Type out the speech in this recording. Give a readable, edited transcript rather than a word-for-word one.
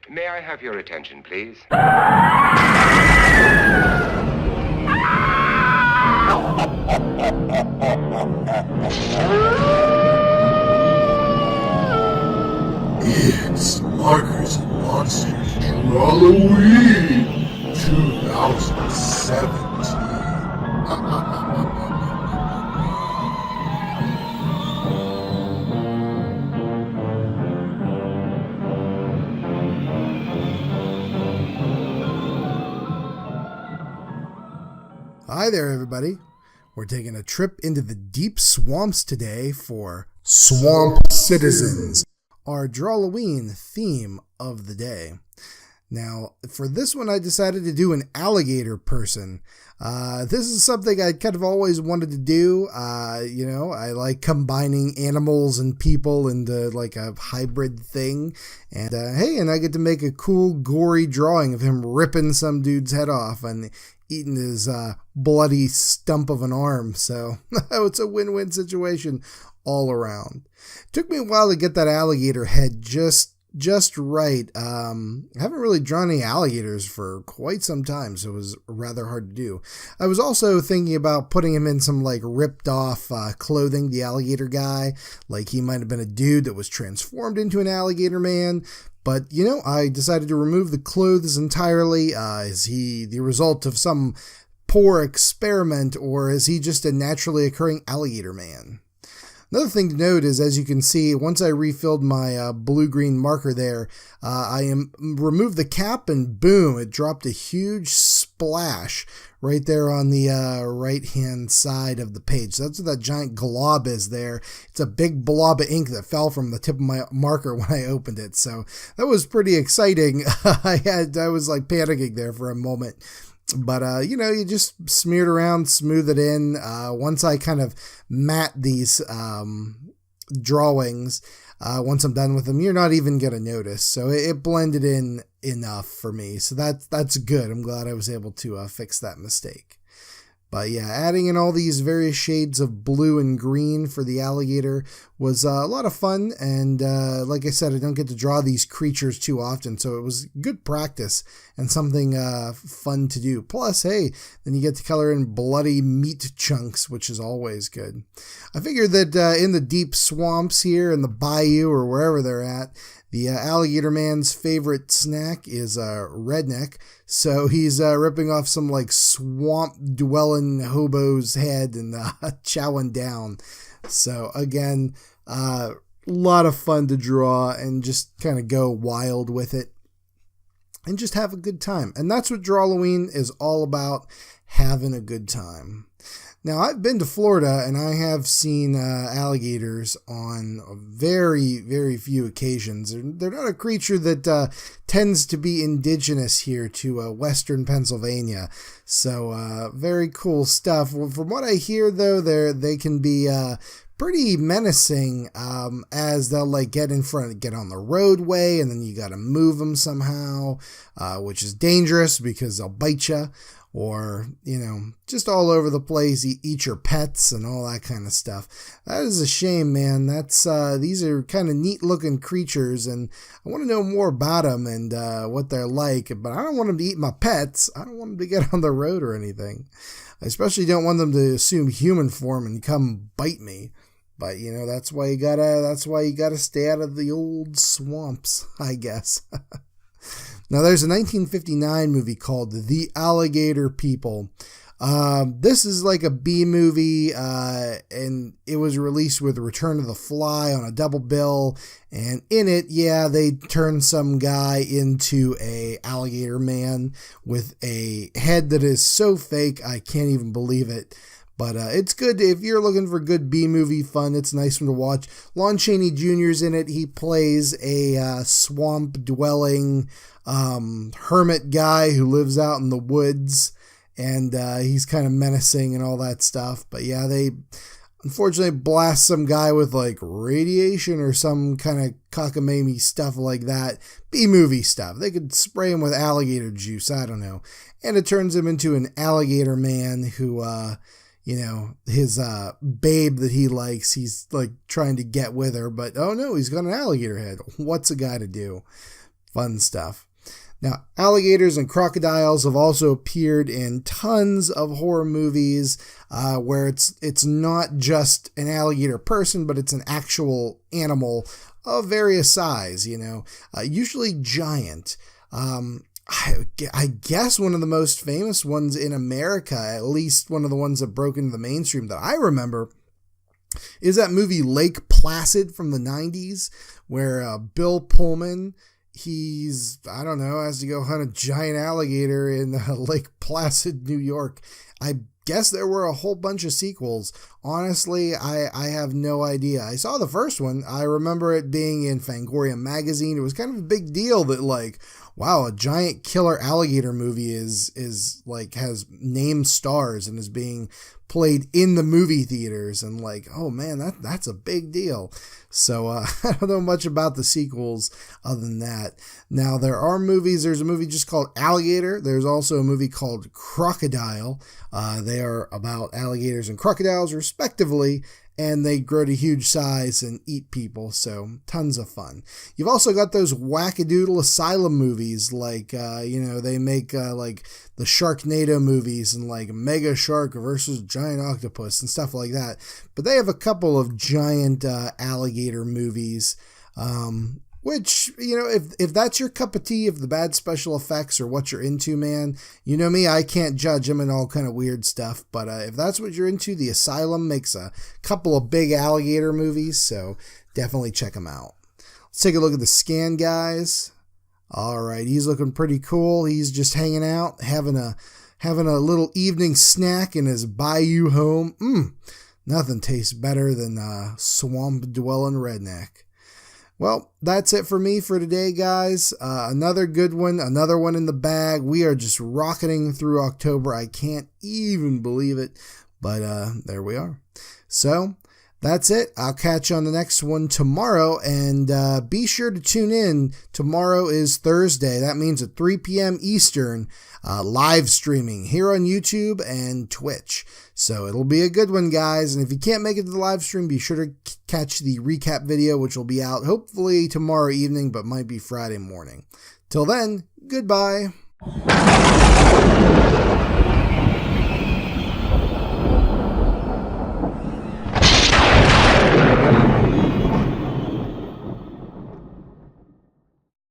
May I have your attention, please? It's Markers and Monsters Drawlloween 2017. Hi there, everybody. We're taking a trip into the deep swamps today for Swamp Citizens, our Drawlloween theme of the day. Now, for this one, I decided to do an alligator person. This is something I kind of always wanted to do. I like combining animals and people into like a hybrid thing. And and I get to make a cool, gory drawing of him ripping some dude's head off and eating his bloody stump of an arm. So it's a win-win situation all around. It took me a while to get that alligator head just right. I haven't really drawn any alligators for quite some time, so it was rather hard to do. I was also thinking about putting him in some like ripped off clothing, the alligator guy, like he might have been a dude that was transformed into an alligator man. But, I decided to remove the clothes entirely. Is he the result of some poor experiment, or is he just a naturally occurring alligator man? Another thing to note is, as you can see, once I refilled my blue-green marker there, I removed the cap and boom, it dropped a huge splash right there on the right-hand side of the page. So that's what that giant glob is there. It's a big blob of ink that fell from the tip of my marker when I opened it. So that was pretty exciting. I was like panicking there for a moment. But, you just smear it around, smooth it in. Once I kind of mat these drawings, once I'm done with them, you're not even going to notice. So it blended in enough for me. So that's good. I'm glad I was able to fix that mistake. But yeah, adding in all these various shades of blue and green for the alligator was a lot of fun. And like I said, I don't get to draw these creatures too often, so it was good practice and something fun to do. Plus, hey, then you get to color in bloody meat chunks, which is always good. I figured that in the deep swamps here in the Bayou or wherever they're at, the alligator man's favorite snack is redneck, so he's ripping off some like swamp-dwelling hobo's head and chowing down. So again, a lot of fun to draw and just kind of go wild with it and just have a good time. And that's what Drawlloween is all about, having a good time. Now, I've been to Florida, and I have seen alligators on very, very few occasions. They're not a creature that tends to be indigenous here to western Pennsylvania. So, very cool stuff. Well, from what I hear, though, they can be pretty menacing as they'll like get on the roadway, and then you got to move them somehow, which is dangerous because they'll bite you. Or, just all over the place, eat your pets and all that kind of stuff. That is a shame, man. These are kind of neat looking creatures, and I want to know more about them and what they're like, but I don't want them to eat my pets. I don't want them to get on the road or anything. I especially don't want them to assume human form and come bite me. But, that's why you gotta stay out of the old swamps, I guess. Now, there's a 1959 movie called The Alligator People. This is like a B movie, and it was released with Return of the Fly on a double bill. And in it, they turn some guy into a alligator man with a head that is so fake, I can't even believe it. But it's good. If you're looking for good B-movie fun, it's a nice one to watch. Lon Chaney Jr.'s in it. He plays a swamp-dwelling hermit guy who lives out in the woods. And he's kind of menacing and all that stuff. But yeah, they unfortunately blast some guy with like radiation or some kind of cockamamie stuff like that. B-movie stuff. They could spray him with alligator juice. I don't know. And it turns him into an alligator man who... his babe that he likes, he's like trying to get with her, but oh no, he's got an alligator head. What's a guy to do? Fun stuff. Now, alligators and crocodiles have also appeared in tons of horror movies where it's not just an alligator person, but it's an actual animal of various size, usually giant. I guess one of the most famous ones in America, at least one of the ones that broke into the mainstream that I remember, is that movie Lake Placid from the 90s, where Bill Pullman, has to go hunt a giant alligator in Lake Placid, New York. I guess there were a whole bunch of sequels. Honestly, I have no idea. I saw the first one. I remember it being in Fangoria magazine. It was kind of a big deal that wow, a giant killer alligator movie is has named stars and is being played in the movie theaters, and oh man, that's a big deal. So I don't know much about the sequels other than that. Now there are movies. There's a movie just called Alligator. There's also a movie called Crocodile. They are about alligators and crocodiles respectively, and they grow to huge size and eat people, so tons of fun. You've also got those wackadoodle asylum movies, they make the Sharknado movies and Mega Shark versus Giant Octopus and stuff like that. But they have a couple of giant alligator movies, which, if that's your cup of tea, if the bad special effects are what you're into, man, you know me, I can't judge them and all kind of weird stuff. But if that's what you're into, The Asylum makes a couple of big alligator movies, so definitely check them out. Let's take a look at the scan, guys. All right, he's looking pretty cool. He's just hanging out, having a little evening snack in his Bayou home. Nothing tastes better than a swamp-dwelling redneck. Well, that's it for me for today, guys. Another good one, another one in the bag. We are just rocketing through October. I can't even believe it, but there we are. So that's it. I'll catch you on the next one tomorrow, and be sure to tune in. Tomorrow is Thursday. That means at 3 p.m. Eastern, live streaming here on YouTube and Twitch. So it'll be a good one, guys. And if you can't make it to the live stream, be sure to catch the recap video, which will be out hopefully tomorrow evening, but might be Friday morning. Till then, goodbye.